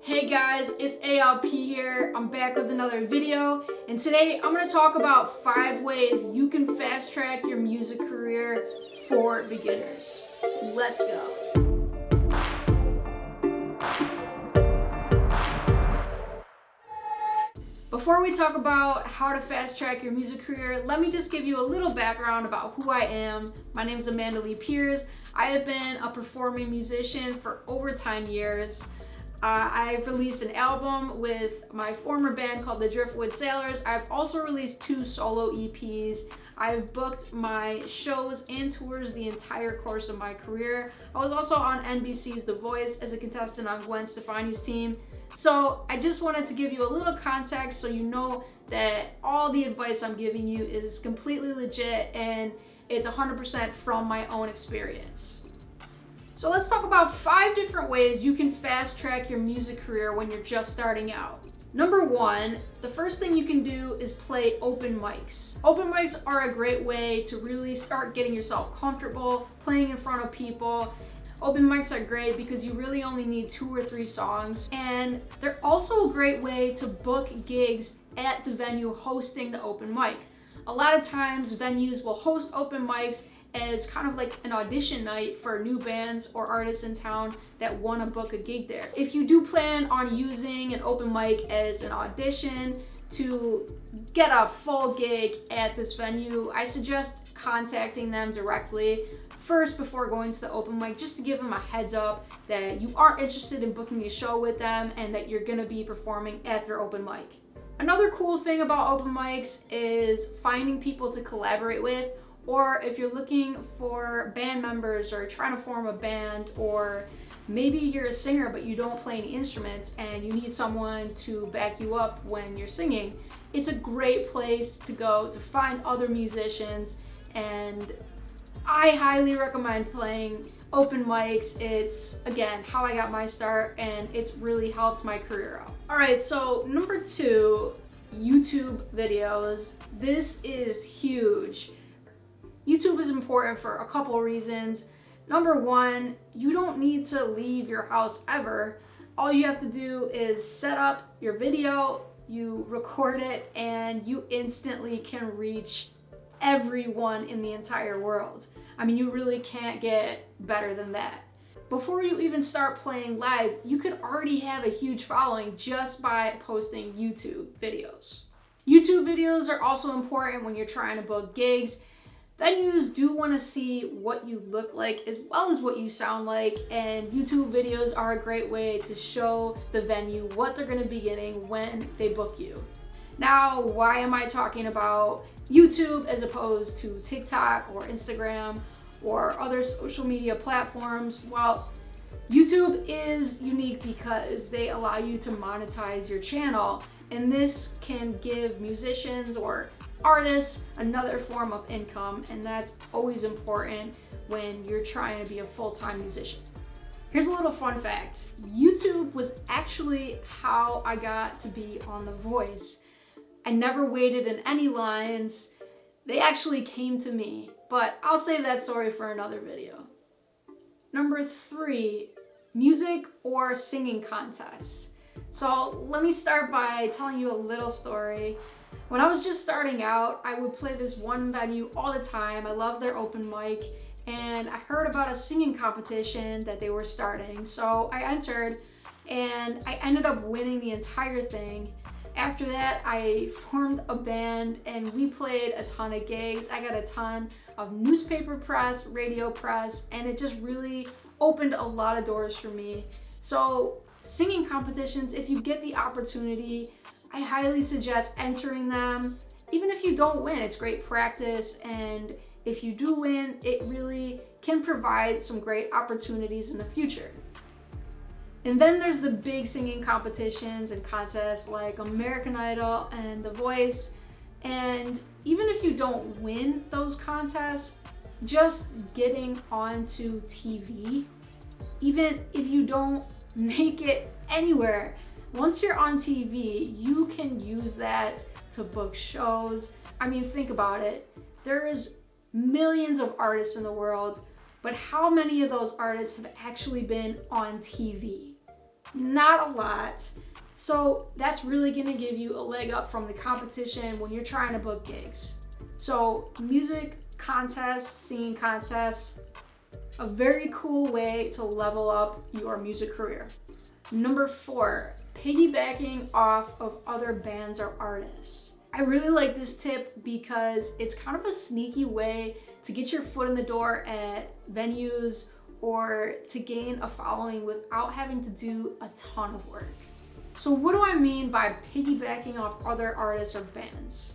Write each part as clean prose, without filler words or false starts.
Hey guys, it's ALP here. I'm back with another video, and today I'm going to talk about 5 ways you can fast track your music career for beginners. Let's go. Before we talk about how to fast track your music career, let me just give you a little background about who I am. My name is Amanda Lee Pierce. I have been a performing musician for over 10 years. I've released an album with my former band called the Driftwood Sailors. I've also released 2 solo EPs. I've booked my shows and tours the entire course of my career. I was also on NBC's The Voice as a contestant on Gwen Stefani's team. So I just wanted to give you a little context so you know that all the advice I'm giving you is completely legit and it's 100% from my own experience. So let's talk about 5 different ways you can fast track your music career when you're just starting out. Number 1, the first thing you can do is play open mics. Open mics are a great way to really start getting yourself comfortable playing in front of people. Open mics are great because you really only need 2 or 3 songs, and they're also a great way to book gigs at the venue hosting the open mic. A lot of times venues will host open mics as kind of like an audition night for new bands or artists in town that want to book a gig there. If you do plan on using an open mic as an audition to get a full gig at this venue, I suggest contacting them directly first before going to the open mic, just to give them a heads up that you are interested in booking a show with them and that you're going to be performing at their open mic. Another cool thing about open mics is finding people to collaborate with, or if you're looking for band members or trying to form a band, or maybe you're a singer but you don't play any instruments and you need someone to back you up when you're singing, it's a great place to go to find other musicians, and I highly recommend playing open mics. It's, again, how I got my start and it's really helped my career out. Alright, so number 2, YouTube videos. This is huge. YouTube is important for a couple reasons. Number 1, you don't need to leave your house ever. All you have to do is set up your video, you record it, and you instantly can reach everyone in the entire world. I mean, you really can't get better than that. Before you even start playing live, you could already have a huge following just by posting YouTube videos. YouTube videos are also important when you're trying to book gigs. Venues do want to see what you look like as well as what you sound like, and YouTube videos are a great way to show the venue what they're going to be getting when they book you. Now, why am I talking about YouTube as opposed to TikTok or Instagram or other social media platforms? Well, YouTube is unique because they allow you to monetize your channel, and this can give musicians or artists another form of income, and that's always important when you're trying to be a full-time musician. Here's a little fun fact. YouTube was actually how I got to be on The Voice. I never waited in any lines. They actually came to me, but I'll save that story for another video. Number 3, music or singing contests. So let me start by telling you a little story. When I was just starting out, I would play this one venue all the time. I loved their open mic, and I heard about a singing competition that they were starting. So I entered, and I ended up winning the entire thing. After that, I formed a band and we played a ton of gigs. I got a ton of newspaper press, radio press, and it just really opened a lot of doors for me. So singing competitions, if you get the opportunity, I highly suggest entering them. Even if you don't win, it's great practice, and if you do win, it really can provide some great opportunities in the future. And then there's the big singing competitions and contests like American Idol and The Voice. And even if you don't win those contests, just getting onto TV, even if you don't make it anywhere, once you're on TV, you can use that to book shows. I mean, think about it. There's millions of artists in the world, but how many of those artists have actually been on TV? Not a lot. So that's really gonna give you a leg up from the competition when you're trying to book gigs. So music contests, singing contests, a very cool way to level up your music career. Number 4, piggybacking off of other bands or artists. I really like this tip because it's kind of a sneaky way to get your foot in the door at venues or to gain a following without having to do a ton of work. So what do I mean by piggybacking off other artists or bands?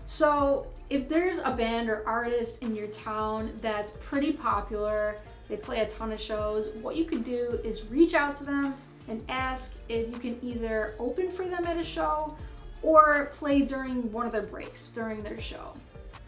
So if there's a band or artist in your town that's pretty popular, they play a ton of shows, what you could do is reach out to them and ask if you can either open for them at a show or play during one of their breaks during their show.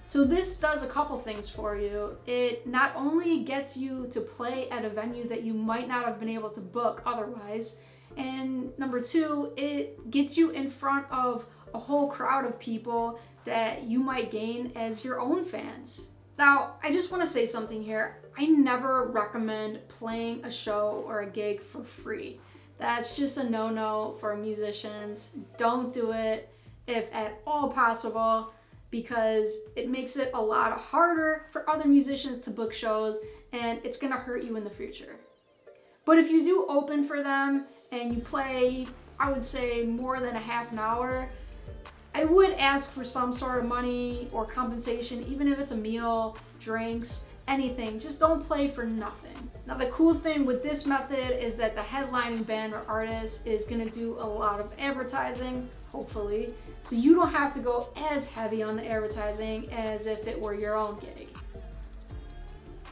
So this does a couple things for you. It not only gets you to play at a venue that you might not have been able to book otherwise, and number 2, it gets you in front of a whole crowd of people that you might gain as your own fans. Now, I just want to say something here. I never recommend playing a show or a gig for free. That's just a no-no for musicians. Don't do it if at all possible, because it makes it a lot harder for other musicians to book shows and it's gonna hurt you in the future. But if you do open for them and you play, I would say more than a half an hour, I would ask for some sort of money or compensation, even if it's a meal, drinks, anything. Just don't play for nothing. Now the cool thing with this method is that the headlining band or artist is gonna do a lot of advertising, hopefully, so you don't have to go as heavy on the advertising as if it were your own gig.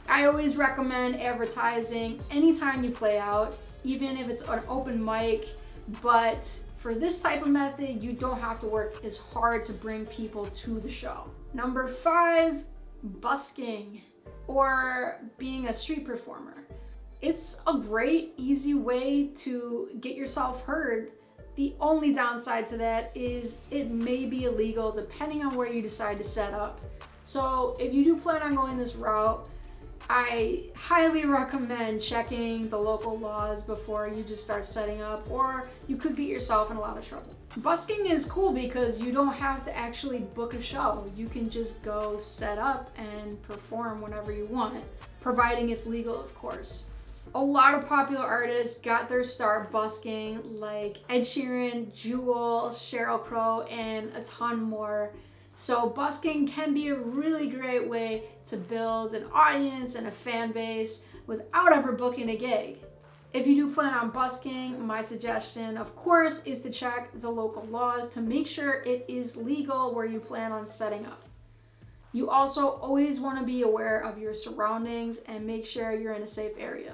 I always recommend advertising anytime you play out, even if it's an open mic, but for this type of method, you don't have to work as hard to bring people to the show. Number 5, busking, or being a street performer. It's a great, easy way to get yourself heard. The only downside to that is it may be illegal depending on where you decide to set up. So if you do plan on going this route, I highly recommend checking the local laws before you just start setting up, or you could get yourself in a lot of trouble. Busking is cool because you don't have to actually book a show. You can just go set up and perform whenever you want, providing it's legal, of course. A lot of popular artists got their start busking, like Ed Sheeran, Jewel, Sheryl Crow, and a ton more. So busking can be a really great way to build an audience and a fan base without ever booking a gig. If you do plan on busking, my suggestion, of course, is to check the local laws to make sure it is legal where you plan on setting up. You also always want to be aware of your surroundings and make sure you're in a safe area.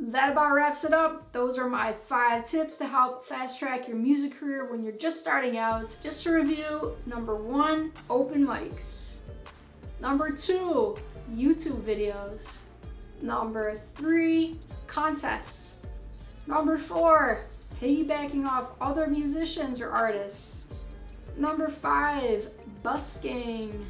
That about wraps it up. Those are my 5 tips to help fast track your music career when you're just starting out. Just to review, number 1, open mics. Number 2, YouTube videos. Number 3, contests. Number 4, piggybacking off other musicians or artists. Number 5, busking.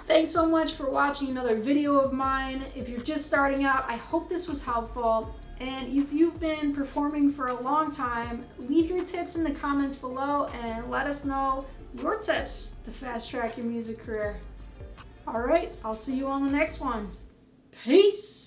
Thanks so much for watching another video of mine. If you're just starting out, I hope this was helpful. And if you've been performing for a long time, leave your tips in the comments below and let us know your tips to fast track your music career. All right, I'll see you on the next one. Peace.